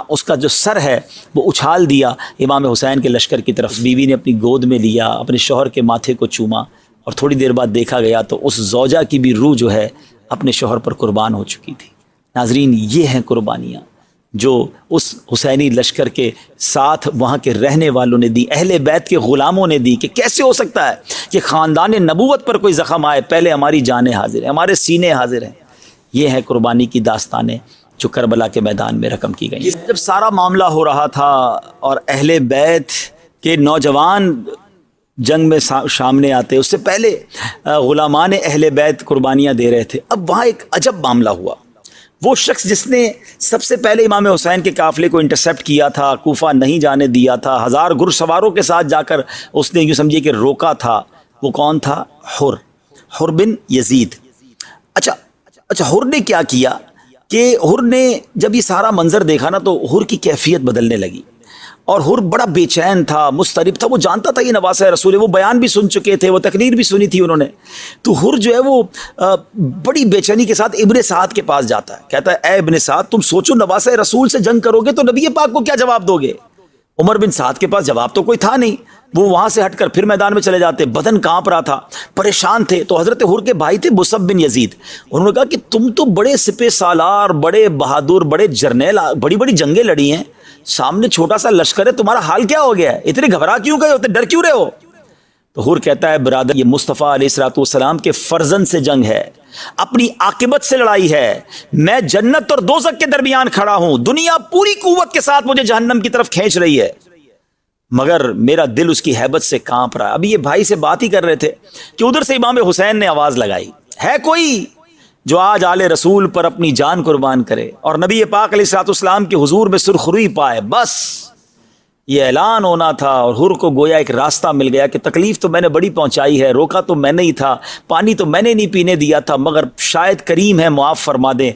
اس کا جو سر ہے وہ اچھال دیا امام حسین کے لشکر کی طرف، بیوی نے اپنی گود میں لیا، اپنے شوہر کے ماتھے کو چوما اور تھوڑی دیر بعد دیکھا گیا تو اس زوجہ کی بھی روح جو ہے اپنے شوہر پر قربان ہو چکی تھی۔ ناظرین یہ ہیں قربانیاں جو اس حسینی لشکر کے ساتھ وہاں کے رہنے والوں نے دی، اہل بیت کے غلاموں نے دی، کہ کیسے ہو سکتا ہے کہ خاندان نبوت پر کوئی زخم آئے، پہلے ہماری جانیں حاضر ہیں، ہمارے سینے حاضر ہیں۔ یہ ہے قربانی کی داستانیں جو کربلا کے میدان میں رقم کی گئی۔ جب سارا معاملہ ہو رہا تھا اور اہل بیت کے نوجوان جنگ میں سامنے آتے، اس سے پہلے غلامان اہل بیت قربانیاں دے رہے تھے، اب وہاں ایک عجب معاملہ ہوا۔ وہ شخص جس نے سب سے پہلے امام حسین کے قافلے کو انٹرسیپٹ کیا تھا، کوفہ نہیں جانے دیا تھا، 1000 گھڑ سواروں کے ساتھ جا کر اس نے یوں سمجھیے کہ روکا تھا، وہ کون تھا؟ حر بن یزید۔ اچھا حر نے کیا کیا کہ حر نے جب یہ سارا منظر دیکھا نا تو حر کی کیفیت بدلنے لگی اور حر بڑا بے چین تھا، مضطرب تھا، وہ جانتا تھا یہ نواسہ رسول ہے، وہ بیان بھی سن چکے تھے، وہ تقریر بھی سنی تھی انہوں نے۔ تو حر جو ہے وہ بڑی بے چینی کے ساتھ ابن سعد کے پاس جاتا ہے، کہتا ہے اے ابن سعد تم سوچو نواسہ رسول سے جنگ کرو گے تو نبی پاک کو کیا جواب دو گے؟ عمر بن سعد کے پاس جواب تو کوئی تھا نہیں، وہ وہاں سے ہٹ کر پھر میدان میں چلے جاتے، بدن کانپ رہا تھا، پریشان تھے۔ تو حضرت حر کے بھائی تھے مصعب بن یزید، انہوں نے کہا کہ تم تو بڑے سپہ سالار، بڑے بہادر، بڑے جرنیل، بڑی بڑی جنگیں لڑی ہیں، سامنے چھوٹا سا لشکر ہے، تمہارا حال کیا ہو گیا ہے؟ اتنے گھبرا کیوں گئے ہوتے، ڈر کیوں رہے ہو؟ تو حر کہتا ہے برادر یہ مصطفیٰ علیہ الصلوۃ والسلام کے فرزند سے جنگ ہے، اپنی عاقبت سے لڑائی ہے، میں جنت اور دوزخ کے درمیان کھڑا ہوں، دنیا پوری قوت کے ساتھ مجھے جہنم کی طرف کھینچ رہی ہے، مگر میرا دل اس کی ہیبت سے کانپ رہا ہے۔ ابھی یہ بھائی سے بات ہی کر رہے تھے کہ ادھر سے امام حسین نے آواز لگائی، ہے کوئی جو آج آل رسول پر اپنی جان قربان کرے اور نبی پاک علیہ الصلوۃ والسلام کے حضور میں سرخروئی پائے؟ بس یہ اعلان ہونا تھا اور حر کو گویا ایک راستہ مل گیا کہ تکلیف تو میں نے بڑی پہنچائی ہے، روکا تو میں نے ہی تھا، پانی تو میں نے نہیں پینے دیا تھا، مگر شاید کریم ہے معاف فرما دیں۔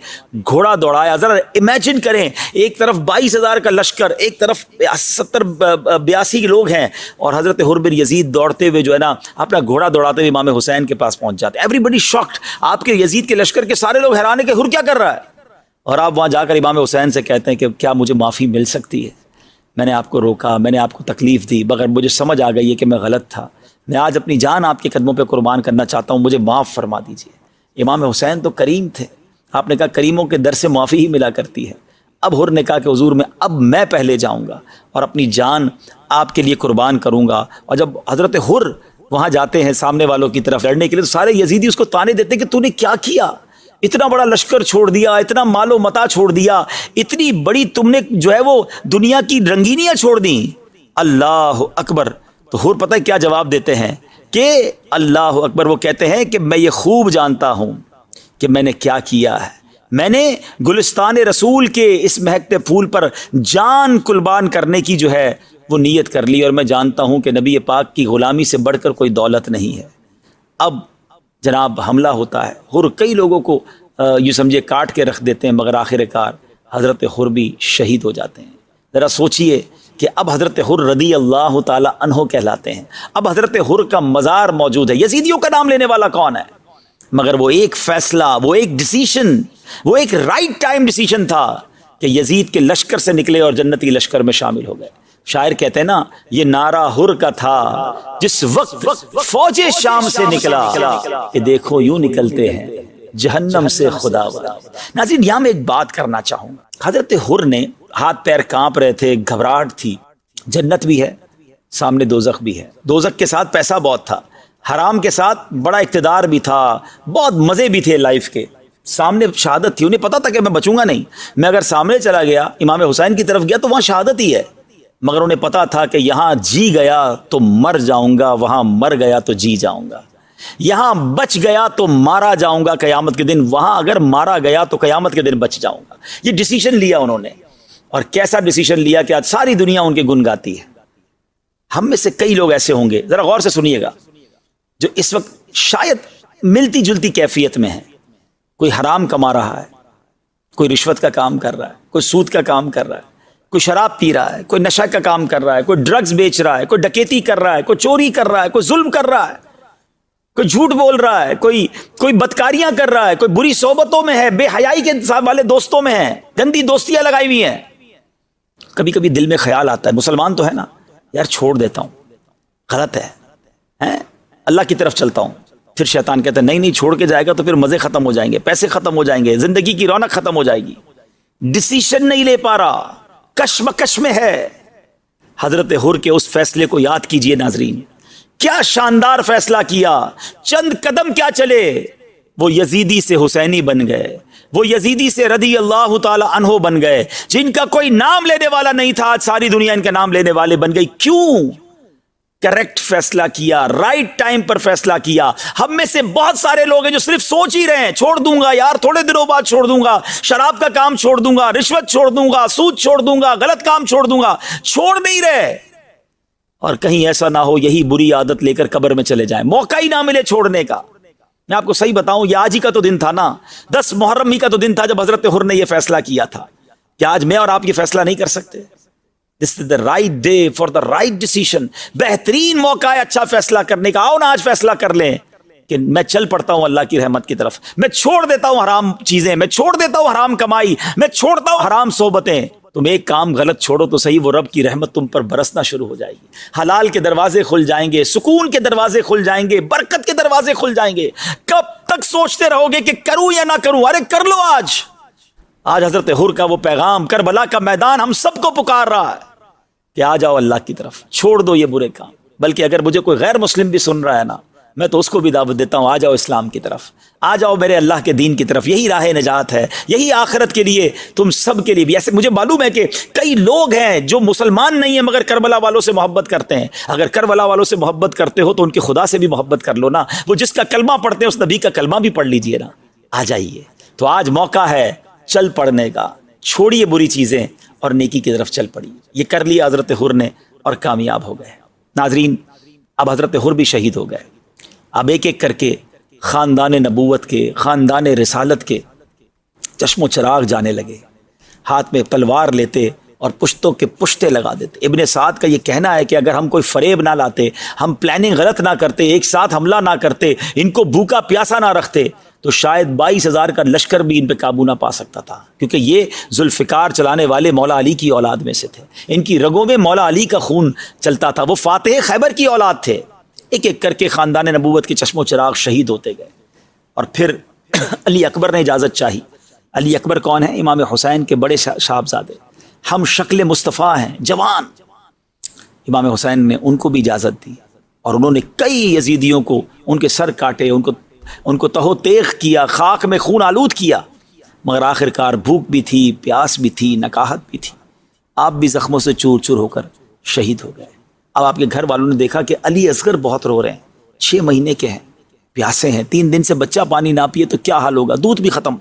گھوڑا دوڑایا، ذرا امیجن کریں، ایک طرف 22,000 کا لشکر، ایک طرف 82 لوگ ہیں، اور حضرت حر بن یزید دوڑتے ہوئے جو ہے نا اپنا گھوڑا دوڑاتے ہوئے امام حسین کے پاس پہنچ جاتے ہیں۔ ایوری بڈی شاکڈ، آپ کے یزید کے لشکر کے سارے لوگ حیران ہیں کہ حر کیا کر رہا ہے، اور آپ وہاں جا کر امام حسین سے کہتے ہیں کہ کیا مجھے معافی مل سکتی ہے؟ میں نے آپ کو روکا، میں نے آپ کو تکلیف دی، مگر مجھے سمجھ آ گئی ہے کہ میں غلط تھا، میں آج اپنی جان آپ کے قدموں پہ قربان کرنا چاہتا ہوں، مجھے معاف فرما دیجیے۔ امام حسین تو کریم تھے، آپ نے کہا کریموں کے در سے معافی ہی ملا کرتی ہے۔ اب حر نے کہا کہ حضور اب میں پہلے جاؤں گا اور اپنی جان آپ کے لیے قربان کروں گا۔ اور جب حضرت حر وہاں جاتے ہیں سامنے والوں کی طرف لڑنے کے لیے، تو سارے یزیدی اس کو تانے دیتے کہ تو نے کیا کیا، اتنا بڑا لشکر چھوڑ دیا، اتنا مال و متا چھوڑ دیا، اتنی بڑی تم نے جو ہے وہ دنیا کی رنگینیاں چھوڑ دیں۔ اللہ اکبر۔ تو حر پتہ ہے کیا جواب دیتے ہیں کہ اللہ اکبر، وہ کہتے ہیں کہ میں یہ خوب جانتا ہوں کہ میں نے کیا کیا ہے، میں نے گلستان رسول کے اس مہکتے پھول پر جان قربان کرنے کی جو ہے وہ نیت کر لی، اور میں جانتا ہوں کہ نبی پاک کی غلامی سے بڑھ کر کوئی دولت نہیں ہے۔ اب جناب حملہ ہوتا ہے، حر کئی لوگوں کو یوں سمجھے کاٹ کے رکھ دیتے ہیں، مگر آخر کار حضرت حر بھی شہید ہو جاتے ہیں۔ ذرا سوچئے کہ اب حضرت حر رضی اللہ تعالی عنہ کہلاتے ہیں، اب حضرت حر کا مزار موجود ہے۔ یزیدیوں کا نام لینے والا کون ہے؟ مگر وہ ایک فیصلہ، وہ ایک ڈیسیشن، وہ ایک رائٹ ٹائم ڈیسیشن تھا کہ یزید کے لشکر سے نکلے اور جنتی لشکر میں شامل ہو گئے۔ شاعر کہتے ہیں نا، یہ نعرہ حر کا تھا جس وقت فوج شام سے نکلا، کہ دیکھو یوں نکلتے ہیں جہنم سے خداوند۔ ناظرین، یہاں میں ایک بات کرنا چاہوں گا، حضرت حر نے ہاتھ پیر کانپ رہے تھے، گھبراہٹ تھی، جنت بھی ہے سامنے، دوزخ بھی ہے، دوزخ کے ساتھ پیسہ بہت تھا، حرام کے ساتھ بڑا اقتدار بھی تھا، بہت مزے بھی تھے لائف کے، سامنے شہادت تھی، انہیں پتا تھا کہ میں بچوں گا نہیں، میں اگر سامنے چلا گیا امام حسین کی طرف گیا تو وہاں شہادت ہی ہے، مگر انہیں پتا تھا کہ یہاں جی گیا تو مر جاؤں گا، وہاں مر گیا تو جی جاؤں گا، یہاں بچ گیا تو مارا جاؤں گا قیامت کے دن، وہاں اگر مارا گیا تو قیامت کے دن بچ جاؤں گا۔ یہ ڈیسیشن لیا انہوں نے، اور کیسا ڈیسیشن لیا کہ آج ساری دنیا ان کے گن گاتی ہے۔ ہم میں سے کئی لوگ ایسے ہوں گے، ذرا غور سے سنیے گا، جو اس وقت شاید ملتی جلتی کیفیت میں ہے، کوئی حرام کما رہا ہے، کوئی رشوت کا کام کر رہا ہے، کوئی سود کا کام کر رہا ہے، کوئی شراب پی رہا ہے، کوئی نشہ کا کام کر رہا ہے، کوئی ڈرگز بیچ رہا ہے، کوئی ڈکیتی کر رہا ہے، کوئی چوری کر رہا ہے، کوئی ظلم کر رہا ہے، کوئی جھوٹ بول رہا ہے، کوئی بدکاریاں کر رہا ہے، کوئی بری صحبتوں میں ہے، بے حیائی کے والے دوستوں میں ہے، گندی دوستیاں لگائی ہوئی ہیں۔ کبھی کبھی دل میں خیال آتا ہے، مسلمان تو ہے نا یار، چھوڑ دیتا ہوں، غلط ہے، اللہ کی طرف چلتا ہوں۔ پھر شیطان کہتا ہے نہیں چھوڑ کے جائے گا تو پھر مزے ختم ہو جائیں گے، پیسے ختم ہو جائیں گے، زندگی کی رونق ختم ہو جائے گی، ڈیسیشن نہیں لے پا رہا، کشمکش میں ہے۔ حضرت حر کے اس فیصلے کو یاد کیجئے ناظرین، کیا شاندار فیصلہ کیا، چند قدم کیا چلے، وہ یزیدی سے حسینی بن گئے، وہ یزیدی سے رضی اللہ تعالی عنہ بن گئے، جن کا کوئی نام لینے والا نہیں تھا آج ساری دنیا ان کا نام لینے والے بن گئی۔ کیوں؟ کریکٹ فیصلہ کیا، رائٹ ٹائم پر فیصلہ کیا۔ ہم میں سے بہت سارے لوگ ہیں جو صرف سوچ ہی رہے ہیں چھوڑ دوں گا یار، تھوڑے دنوں بعد چھوڑ دوں گا، شراب کا کام چھوڑ دوں گا، رشوت چھوڑ دوں گا، سود چھوڑ دوں گا، غلط کام چھوڑ دوں گا، چھوڑ نہیں رہے، اور کہیں ایسا نہ ہو یہی بری عادت لے کر قبر میں چلے جائیں، موقع ہی نہ ملے چھوڑنے کا۔ میں آپ کو صحیح بتاؤں، یہ آج ہی کا تو دن تھا نا، 10 محرم ہی کا تو دن تھا جب حضرت حر نے یہ فیصلہ کیا تھا۔ کیا آج میں اور آپ یہ فیصلہ نہیں کر سکتے؟ This is the right day for the right decision۔ بہترین موقع ہے اچھا فیصلہ کرنے کا۔ آؤ نا آج فیصلہ کر لیں کہ میں چل پڑتا ہوں اللہ کی رحمت کی طرف، میں چھوڑ دیتا ہوں حرام چیزیں، میں چھوڑ دیتا ہوں حرام کمائی، میں چھوڑتا ہوں حرام صحبتیں۔ تم ایک کام غلط چھوڑو تو صحیح، وہ رب کی رحمت تم پر برسنا شروع ہو جائے گی، حلال کے دروازے کھل جائیں گے، سکون کے دروازے کھل جائیں گے، برکت کے دروازے کھل جائیں گے۔ کب تک سوچتے رہو گے کہ کروں یا نہ کروں؟ ارے کر لو آج۔ آج حضرت حر کا وہ پیغام، کربلا کا میدان ہم سب کو پکار رہا ہے کہ آ جاؤ اللہ کی طرف، چھوڑ دو یہ برے کام۔ بلکہ اگر مجھے کوئی غیر مسلم بھی سن رہا ہے نا، میں تو اس کو بھی دعوت دیتا ہوں، آ جاؤ اسلام کی طرف، آ جاؤ میرے اللہ کے دین کی طرف، یہی راہ نجات ہے، یہی آخرت کے لیے تم سب کے لیے بھی۔ ایسے مجھے معلوم ہے کہ کئی لوگ ہیں جو مسلمان نہیں ہیں مگر کربلا والوں سے محبت کرتے ہیں۔ اگر کربلا والوں سے محبت کرتے ہو تو ان کے خدا سے بھی محبت کر لو نا، وہ جس کا کلمہ پڑھتے ہیں اس نبی کا کلمہ بھی پڑھ لیجئے نا۔ آ جائیے، تو آج موقع ہے چل پڑنے کا، چھوڑیے بری چیزیں اور نیکی کی طرف چل پڑی. یہ کر لیا حضرت حر نے اور کامیاب ہو گئے. ناظرین اب حضرت حر بھی شہید ہو گئے. اب ایک ایک کر کے خاندان نبوت کے، خاندان رسالت کے چشم و چراغ جانے لگے. ہاتھ میں تلوار لیتے اور پشتوں کے پشتے لگا دیتے. ابن سعد کا یہ کہنا ہے کہ اگر ہم کوئی فریب نہ لاتے، ہم پلاننگ غلط نہ کرتے، ایک ساتھ حملہ نہ کرتے، ان کو بھوکا پیاسا نہ رکھتے، تو شاید 22,000 کا لشکر بھی ان پہ قابو نہ پا سکتا تھا. کیونکہ یہ ذوالفقار چلانے والے مولا علی کی اولاد میں سے تھے. ان کی رگوں میں مولا علی کا خون چلتا تھا. وہ فاتح خیبر کی اولاد تھے. ایک ایک کر کے خاندان نبوت کے چشم و چراغ شہید ہوتے گئے. اور پھر علی اکبر نے اجازت چاہی. علی اکبر کون ہیں؟ امام حسین کے بڑے صاحبزادے. ہم شکل مصطفیٰ ہیں، جوان. امام حسین نے ان کو بھی اجازت دی اور انہوں نے کئی یزیدیوں کو ان کے سر کاٹے، ان کو تہو تیغ کیا، خاک میں خون آلود کیا. مگر آخر کار بھوک بھی تھی، پیاس بھی تھی، نکاہت بھی تھی. آپ بھی زخموں سے چور چور ہو کر شہید ہو گئے. اب آپ کے گھر والوں نے دیکھا کہ علی اصغر بہت رو رہے ہیں، 6 مہینے کے ہیں، پیاسے ہیں، 3 دن سے بچہ پانی نہ پیے تو کیا حال ہوگا، دودھ بھی ختم.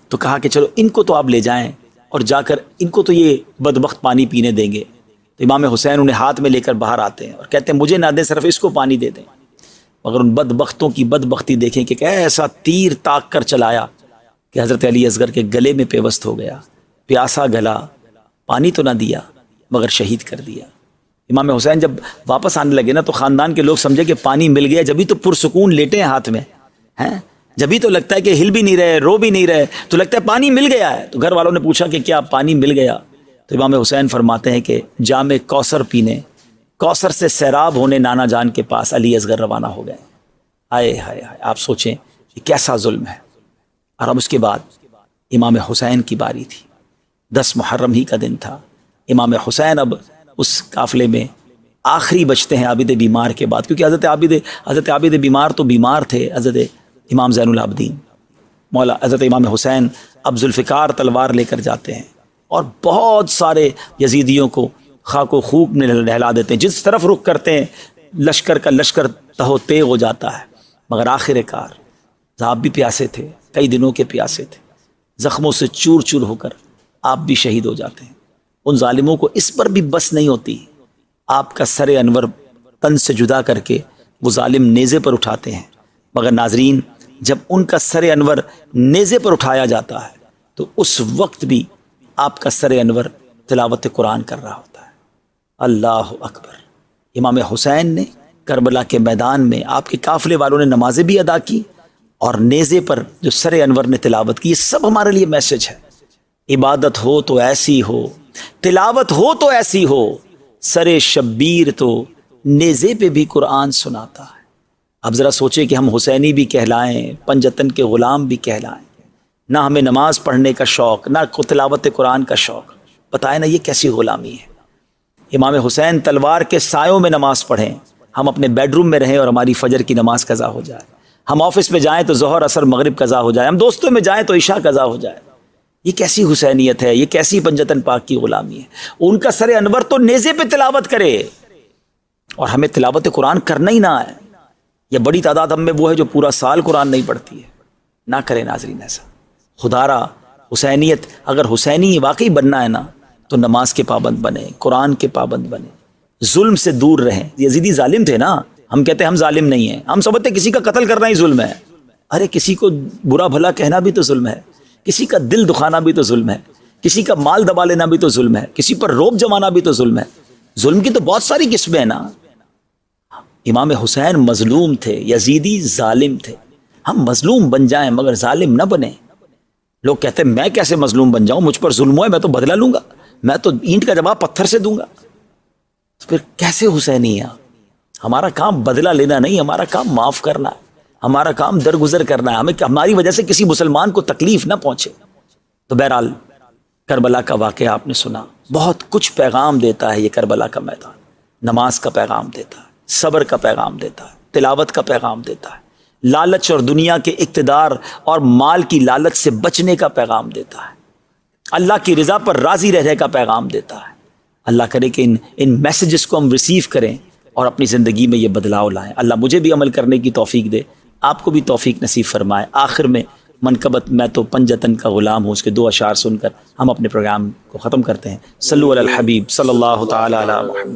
تو کہا کہ چلو ان کو تو آپ لے جائیں اور جا کر ان کو تو یہ بدبخت پانی پینے دیں گے. تو امام حسین انہیں ہاتھ میں لے کر باہر آتے ہیں اور کہتے ہیں مجھے نہ دیں، صرف اس کو پانی دے دیں. مگر ان بدبختوں کی بدبختی دیکھیں کہ ایسا تیر تاک کر چلایا کہ حضرت علی اصغر کے گلے میں پیوست ہو گیا. پیاسا گلا، پانی تو نہ دیا مگر شہید کر دیا. امام حسین جب واپس آنے لگے نا تو خاندان کے لوگ سمجھے کہ پانی مل گیا، جبھی تو پرسکون لیٹے ہیں ہاتھ میں ہیں، جبھی تو لگتا ہے کہ ہل بھی نہیں رہے، رو بھی نہیں رہے، تو لگتا ہے پانی مل گیا ہے. تو گھر والوں نے پوچھا کہ کیا پانی مل گیا؟ تو امام حسین فرماتے ہیں کہ جام کوثر پینے، کوثر سے سیراب ہونے نانا جان کے پاس علی اصغر روانہ ہو گئے. ہائے ہائے ہائے، آپ سوچیں یہ کیسا ظلم ہے. اور اب اس کے بعد امام حسین کی باری تھی. 10 محرم ہی کا دن تھا. امام حسین اب اس قافلے میں آخری بچتے ہیں عابد بیمار کے بعد، کیونکہ حضرت عابد بیمار تو بیمار تھے. حضرت امام زین العابدین مولا حضرت امام حسین اب ذوالفقار تلوار لے کر جاتے ہیں اور بہت سارے یزیدیوں کو خاک و خوب میں نہلا دیتے ہیں. جس طرف رخ کرتے ہیں لشکر کا لشکر تہو تیغ ہو جاتا ہے. مگر آخر کار آپ بھی پیاسے تھے، کئی دنوں کے پیاسے تھے، زخموں سے چور چور ہو کر آپ بھی شہید ہو جاتے ہیں. ان ظالموں کو اس پر بھی بس نہیں ہوتی، آپ کا سر انور تن سے جدا کر کے وہ ظالم نیزے پر اٹھاتے ہیں. مگر ناظرین جب ان کا سر انور نیزے پر اٹھایا جاتا ہے تو اس وقت بھی آپ کا سر انور تلاوت قرآن کر رہا ہوتا ہے. اللہ اکبر. امام حسین نے کربلا کے میدان میں آپ کے قافلے والوں نے نمازیں بھی ادا کی اور نیزے پر جو سر انور نے تلاوت کی. یہ سب ہمارے لیے میسج ہے. عبادت ہو تو ایسی ہو، تلاوت ہو تو ایسی ہو، سر شبیر تو نیزے پہ بھی قرآن سناتا ہے. اب ذرا سوچیں کہ ہم حسینی بھی کہلائیں، پنجتن کے غلام بھی کہلائیں، نہ ہمیں نماز پڑھنے کا شوق، نہ تلاوت قرآن کا شوق. بتائیں نا یہ کیسی غلامی ہے. امام حسین تلوار کے سایوں میں نماز پڑھیں، ہم اپنے بیڈ روم میں رہیں اور ہماری فجر کی نماز قضا ہو جائے. ہم آفس میں جائیں تو ظہر عصر مغرب قضا ہو جائے. ہم دوستوں میں جائیں تو عشاء قضا ہو جائے. یہ کیسی حسینیت ہے، یہ کیسی پنجتن پاک کی غلامی ہے. ان کا سر انور تو نیزے پہ تلاوت کرے اور ہمیں تلاوت قرآن کرنا ہی نہ ہے. یہ بڑی تعداد ہم میں وہ ہے جو پورا سال قرآن نہیں پڑھتی ہے. نہ کرے ناظرین ایسا. خدا را حسینیت، اگر حسینی واقعی بننا ہے نا تو نماز کے پابند بنے، قرآن کے پابند بنے، ظلم سے دور رہیں. یزیدی ظالم تھے نا، ہم کہتے ہیں ہم ظالم نہیں ہیں. ہم سمجھتے کسی کا قتل کرنا ہی ظلم ہے. ارے کسی کو برا بھلا کہنا بھی تو ظلم ہے، کسی کا دل دکھانا بھی تو ظلم ہے، کسی کا مال دبا لینا بھی تو ظلم ہے، کسی پر روب جمانا بھی تو ظلم ہے. ظلم کی تو بہت ساری قسمیں ہیں نا. امام حسین مظلوم تھے، یزیدی ظالم تھے. ہم مظلوم بن جائیں مگر ظالم نہ بنیں. لوگ کہتے ہیں میں کیسے مظلوم بن جاؤں، مجھ پر ظلم ہوئے میں تو بدلہ لوں گا، میں تو اینٹ کا جواب پتھر سے دوں گا. تو پھر کیسے حسینی ہے؟ ہمارا کام بدلہ لینا نہیں، ہمارا کام معاف کرنا ہے، ہمارا کام درگزر کرنا ہے. ہمیں ہماری وجہ سے کسی مسلمان کو تکلیف نہ پہنچے. تو بہرحال کربلا کا واقعہ آپ نے سنا، بہت کچھ پیغام دیتا ہے یہ کربلا کا میدان. نماز کا پیغام دیتا ہے، صبر کا پیغام دیتا ہے، تلاوت کا پیغام دیتا ہے، لالچ اور دنیا کے اقتدار اور مال کی لالچ سے بچنے کا پیغام دیتا ہے، اللہ کی رضا پر راضی رہنے کا پیغام دیتا ہے. اللہ کرے کہ ان میسیجز کو ہم ریسیو کریں اور اپنی زندگی میں یہ بدلاؤ لائیں. اللہ مجھے بھی عمل کرنے کی توفیق دے، آپ کو بھی توفیق نصیب فرمائے. آخر میں منقبت میں تو پنجتن کا غلام ہوں، اس کے 2 اشعار سن کر ہم اپنے پروگرام کو ختم کرتے ہیں۔ صلو علی الحبیب صلی اللہ تعالی علی محمد۔